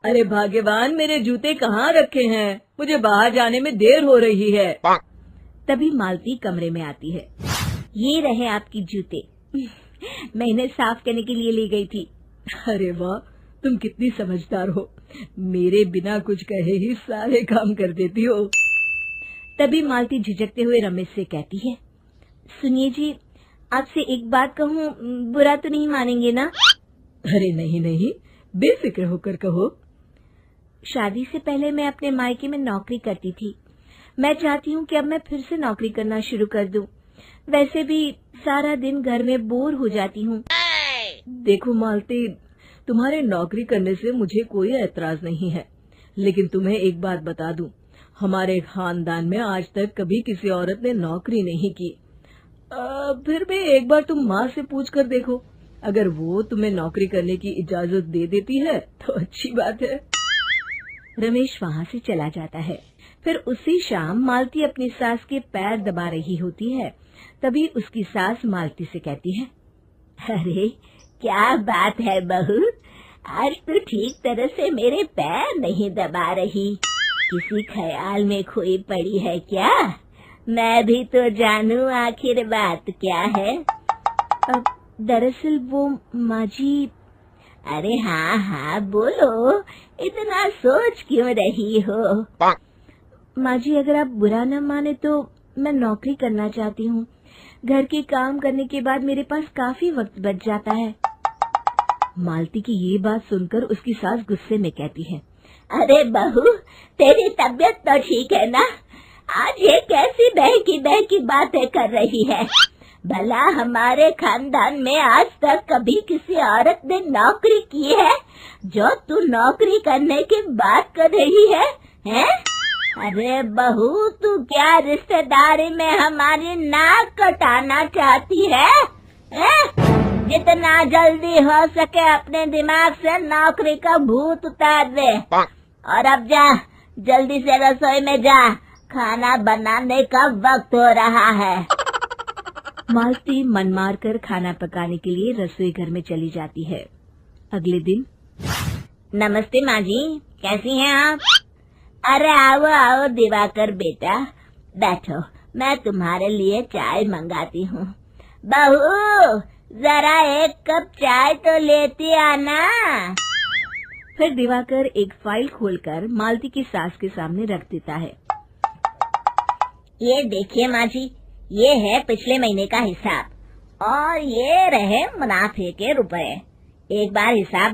अरे भाग्यवान, मेरे जूते कहाँ रखे हैं? मुझे बाहर जाने में देर हो रही है। तभी मालती कमरे में आती है। ये रहे आपकी जूते। मैं इन्हें साफ करने के लिए ले गई थी। अरे वाह, तुम कितनी समझदार हो। मेरे बिना कुछ कहे ही सारे काम कर देती हो। तभी मालती झिझकते हुए रमेश से कहती है, सुनिए जी, आपसे एक बात कहूँ, बुरा तो नहीं मानेंगे ना? अरे नहीं नहीं, बेफिक्र होकर कहो। शादी से पहले मैं अपने मायके में नौकरी करती थी। मैं चाहती हूँ कि अब मैं फिर से नौकरी करना शुरू कर दूं। वैसे भी सारा दिन घर में बोर हो जाती हूँ। देखो मालती, तुम्हारे नौकरी करने से मुझे कोई ऐतराज नहीं है, लेकिन तुम्हें एक बात बता दूं, हमारे खानदान में आज तक कभी किसी औरत ने नौकरी नहीं की। फिर भी एक बार तुम माँ से पूछ कर देखो, अगर वो तुम्हें नौकरी करने की इजाजत दे देती है तो अच्छी बात है। रमेश वहाँ से चला जाता है। फिर उसी शाम मालती अपनी सास के पैर दबा रही होती है। तभी उसकी सास मालती से कहती है, अरे क्या बात है बहू, आज तो ठीक तरह से मेरे पैर नहीं दबा रही। किसी ख्याल में खोई पड़ी है क्या? मैं भी तो जानूं आखिर बात क्या है। अब दरअसल वो माँ जी। अरे हाँ हाँ बोलो, इतना सोच क्यों रही हो? माँ जी, अगर आप बुरा न माने तो मैं नौकरी करना चाहती हूँ। घर के काम करने के बाद मेरे पास काफी वक्त बच जाता है। मालती की ये बात सुनकर उसकी सास गुस्से में कहती है, अरे बहू, तेरी तबीयत तो ठीक है ना? आज ये कैसी बहकी बातें कर रही है? भला हमारे खानदान में आज तक कभी किसी औरत ने नौकरी की है जो तू नौकरी करने की बात कर रही है, हैं? अरे बहू, तू क्या रिश्तेदारी में हमारी नाक कटाना चाहती है? जितना जल्दी हो सके अपने दिमाग से नौकरी का भूत उतार दे। और अब जा, जल्दी से रसोई में जा, खाना बनाने का वक्त हो रहा है। मालती मन मार कर खाना पकाने के लिए रसोई घर में चली जाती है। अगले दिन, नमस्ते माँ जी, कैसी हैं आप? अरे आओ आओ दिवाकर बेटा, बैठो, मैं तुम्हारे लिए चाय मंगाती हूँ। बहू, जरा एक कप चाय तो लेती आना। फिर दिवाकर एक फाइल खोलकर मालती की सास के सामने रख देता है। ये देखिए माँ जी, ये है पिछले महीने का हिसाब और ये रहे मुनाफे के रुपए। एक बार हिसाब